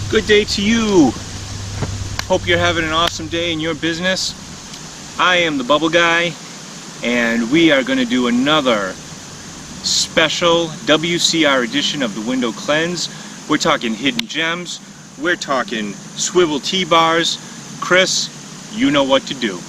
Good day to you. Hope you're having an awesome day in your business. I am the Bubble Guy, and we are going to do another special WCR edition of the Window Cleanse. We're talking hidden gems. We're talking Swivel T-Bars. Chris, you know what to do.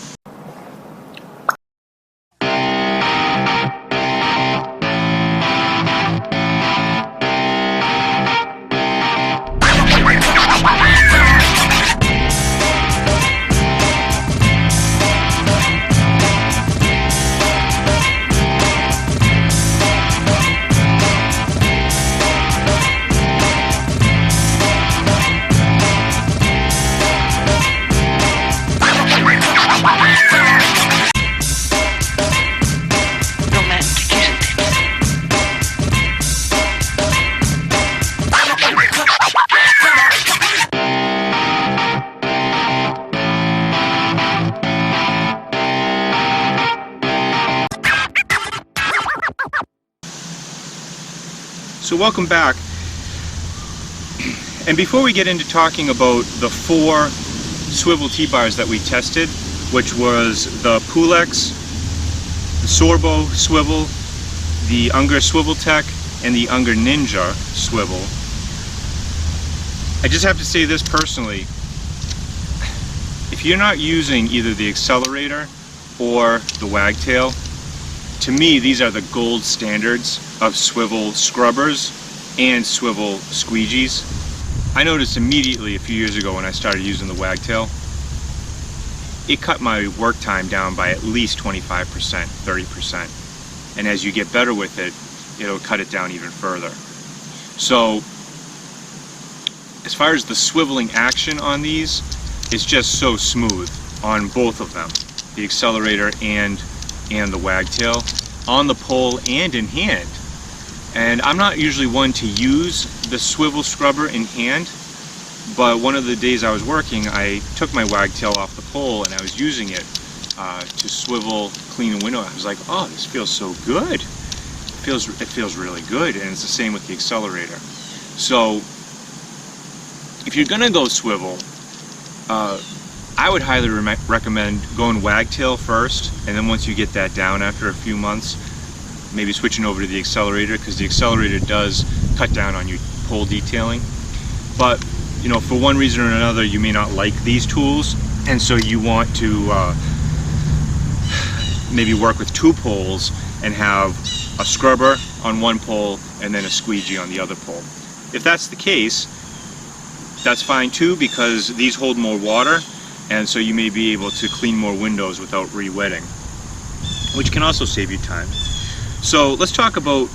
So welcome back, and before we get into talking about the 4 Swivel T-Bars that we tested, which was the Pulex, the Sorbo Swivel, the Unger Swivel Tech, and the Unger Ninja Swivel, I just have to say this personally: if you're not using either the accelerator or the wagtail, to me these are the gold standards of swivel scrubbers and swivel squeegees. I noticed immediately a few years ago when I started using the wagtail, it cut my work time down by at least 25%, 30%. And as you get better with it, it'll cut it down even further. So as far as the swiveling action on these, it's just so smooth on both of them, the accelerator and the wagtail, on the pole and in hand. And I'm not usually one to use the swivel scrubber in hand, but one of the days I was working, I took my wagtail off the pole and I was using it to swivel, clean a window. I was like, oh, this feels so good. It feels really good. And it's the same with the accelerator. So if you're gonna go swivel, I would highly recommend going wagtail first, and then once you get that down after a few months, maybe switching over to the accelerator, because the accelerator does cut down on your pole detailing. But you know, for one reason or another, you may not like these tools, and so you want to maybe work with 2 poles and have a scrubber on one pole and then a squeegee on the other pole. If that's the case, that's fine too, because these hold more water, and so you may be able to clean more windows without re-wetting, which can also save you time. So let's talk about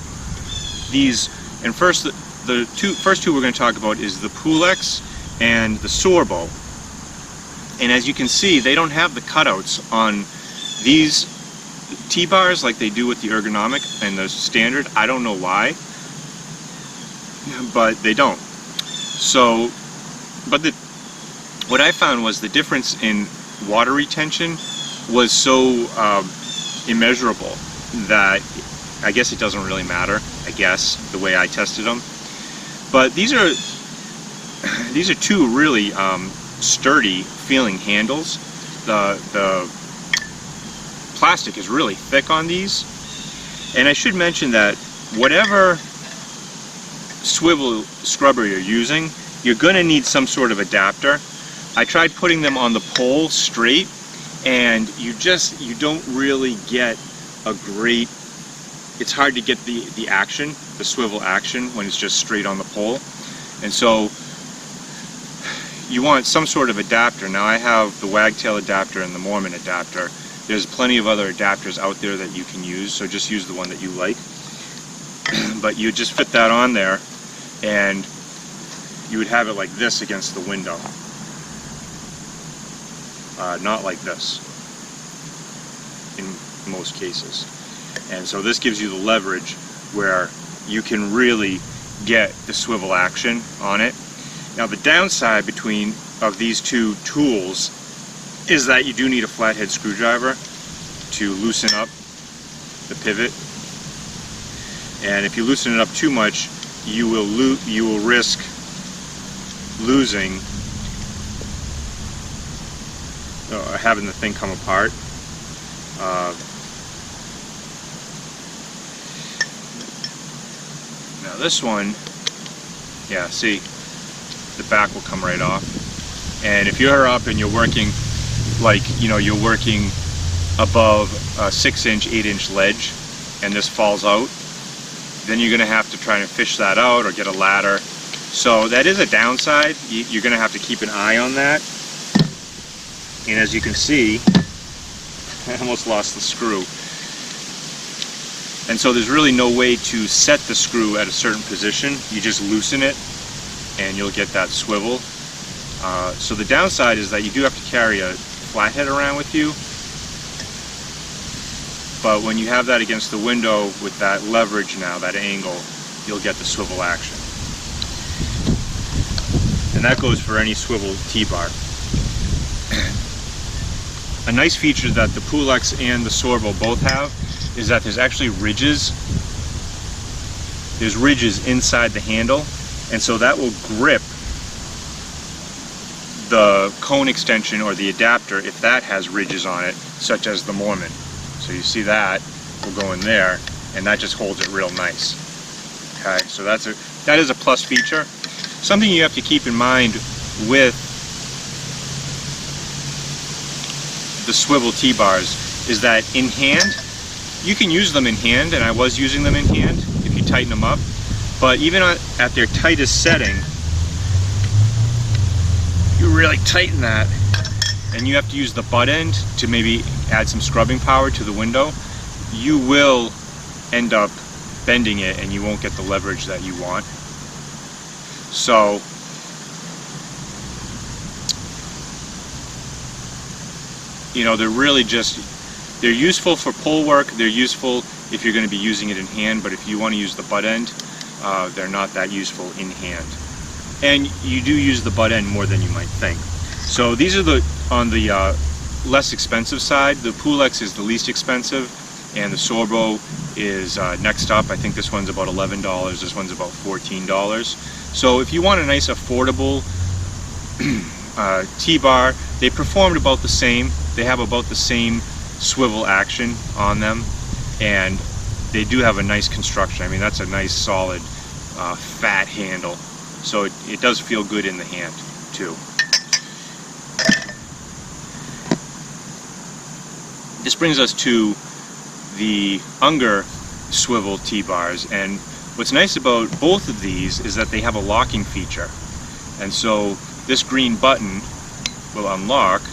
these. And first, the first two we're going to talk about is the Pulex and the Sorbo. And as you can see, they don't have the cutouts on these T-bars like they do with the ergonomic and the standard. I don't know why, but they don't. So, but what I found was the difference in water retention was so immeasurable that I guess it doesn't really matter, I guess, the way I tested them. But these are 2 really sturdy feeling handles. The plastic is really thick on these. And I should mention that whatever swivel scrubber you're using, you're going to need some sort of adapter. I tried putting them on the pole straight, and you don't really get a great, it's hard to get the action, the swivel action, when it's just straight on the pole. And so you want some sort of adapter. Now I have the wagtail adapter and the Mormon adapter. There's plenty of other adapters out there that you can use, so just use the one that you like. But you just fit that on there, and you would have it like this against the window. Not like this in most cases. And so this gives you the leverage where you can really get the swivel action on it. Now the downside of these 2 tools is that you do need a flathead screwdriver to loosen up the pivot. And if you loosen it up too much, you will risk losing, having the thing come apart. Now this one, yeah, see, the back will come right off. And if you're up and you're working, like, you know, you're working above a 6-inch, 8-inch ledge, and this falls out, then you're going to have to try and fish that out or get a ladder. So that is a downside. You're going to have to keep an eye on that. And as you can see, I almost lost the screw. And so there's really no way to set the screw at a certain position. You just loosen it and you'll get that swivel. So the downside is that you do have to carry a flathead around with you. But when you have that against the window with that leverage now, that angle, you'll get the swivel action. And that goes for any swivel T-bar. A nice feature that the Pulex and the Swivel both have is that there's actually ridges. There's ridges inside the handle, and so that will grip the cone extension or the adapter if that has ridges on it, such as the Mormon. So you see that will go in there, and that just holds it real nice. Okay, so that is a plus feature. Something you have to keep in mind with the Swivel T-Bars is that in hand, you can use them in hand, and I was using them in hand if you tighten them up, but even at their tightest setting, you really tighten that, and you have to use the butt end to maybe add some scrubbing power to the window, you will end up bending it and you won't get the leverage that you want. So you know, they're really just, they're useful for pole work, they're useful if you're going to be using it in hand, but if you want to use the butt end, they're not that useful in hand. And you do use the butt end more than you might think. So these are on the less expensive side. The Pulex is the least expensive, and the Sorbo is next up. I think this one's about $11, this one's about $14. So if you want a nice affordable T-bar, they performed about the same. They have about the same swivel action on them, and they do have a nice construction. I mean, that's a nice solid fat handle, so it does feel good in the hand too. This brings us to the Unger Swivel T-Bars, and what's nice about both of these is that they have a locking feature, and so this green button will unlock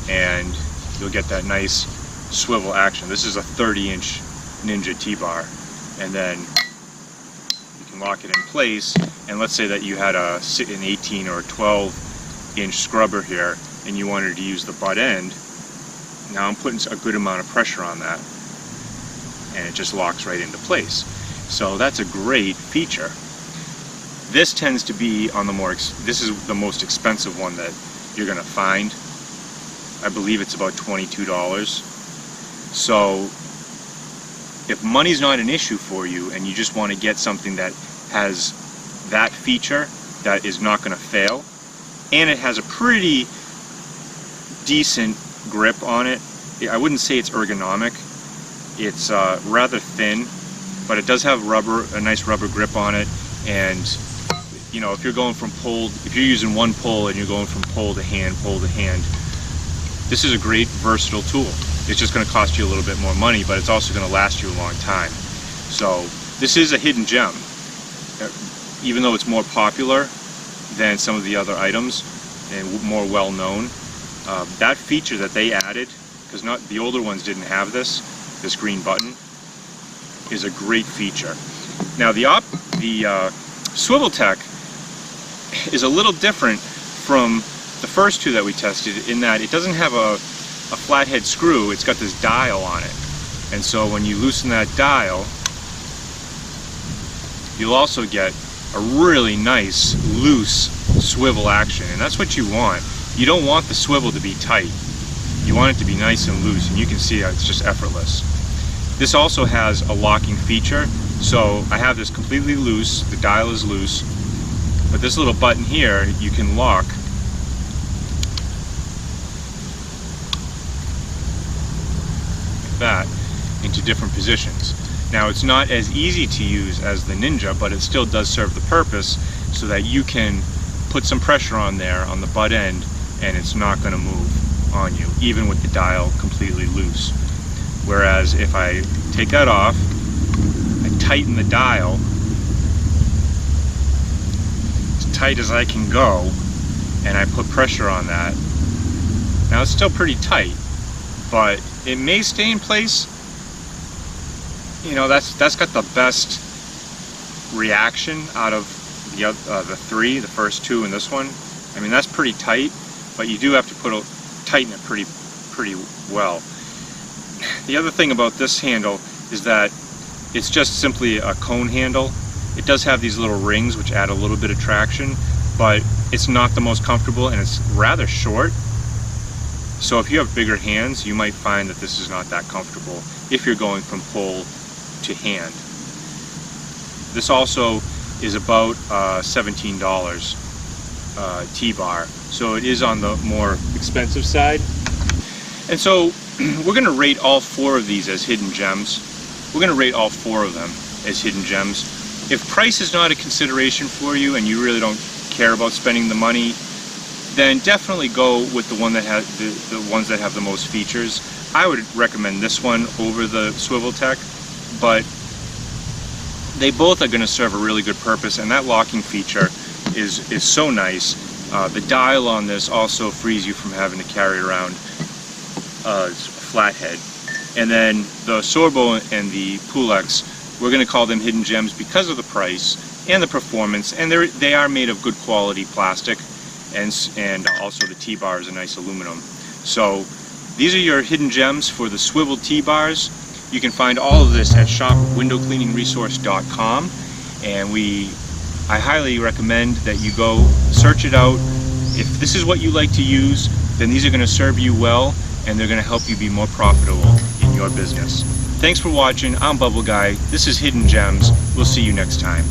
and you'll get that nice swivel action. This is a 30-inch Ninja T-bar, and then you can lock it in place, and let's say that you had an 18 or 12-inch scrubber here and you wanted to use the butt end. Now I'm putting a good amount of pressure on that and it just locks right into place. So that's a great feature. This tends to be on the this is the most expensive one that you're going to find. I believe it's about $22. So if money's not an issue for you and you just want to get something that has that feature that is not going to fail, and it has a pretty decent grip on it, I wouldn't say it's ergonomic. It's rather thin, but it does have a nice rubber grip on it, and you know, if you're going from pole, if you're using one pole and you're going from pole to hand, this is a great versatile tool. It's just going to cost you a little bit more money, but it's also going to last you a long time. So this is a hidden gem, even though it's more popular than some of the other items and more well known. That feature that they added, because the older ones didn't have this green button, is a great feature. Now the Swivel Tech is a little different from the first two that we tested in that it doesn't have a flathead screw, it's got this dial on it. And so when you loosen that dial, you'll also get a really nice loose swivel action, and that's what you want. You don't want the swivel to be tight. You want it to be nice and loose, and you can see it's just effortless. This also has a locking feature, so I have this completely loose, the dial is loose, But this little button here, you can lock like that into different positions. Now it's not as easy to use as the Ninja, but it still does serve the purpose so that you can put some pressure on there on the butt end and it's not going to move on you, even with the dial completely loose. Whereas if I take that off, I tighten the dial as tight as I can go, and I put pressure on that. Now it's still pretty tight, but it may stay in place. You know, that's got the best reaction out of the three, the first two and this one. I mean, that's pretty tight, but you do have to tighten it pretty well. The other thing about this handle is that it's just simply a cone handle. It does have these little rings which add a little bit of traction, but it's not the most comfortable and it's rather short. So if you have bigger hands, you might find that this is not that comfortable if you're going from pull to hand. This also is about $17 T-bar, so it is on the more expensive side. And so we're going to rate all four of these as hidden gems. We're going to rate all four of them as hidden gems. If price is not a consideration for you and you really don't care about spending the money, then definitely go with the one that has the ones that have the most features. I would recommend this one over the Swivel Tech, but they both are going to serve a really good purpose, and that locking feature is so nice. The dial on this also frees you from having to carry around a flathead. And then the Sorbo and the Pulex, we're going to call them hidden gems because of the price and the performance, and they are made of good quality plastic, and also the T-bar is a nice aluminum. So these are your hidden gems for the Swivel T-Bars. You can find all of this at shopwindowcleaningresource.com, and I highly recommend that you go search it out. If this is what you like to use, then these are going to serve you well, and they're going to help you be more profitable in your business. Thanks for watching. I'm Bubble Guy. This is Hidden Gems. We'll see you next time.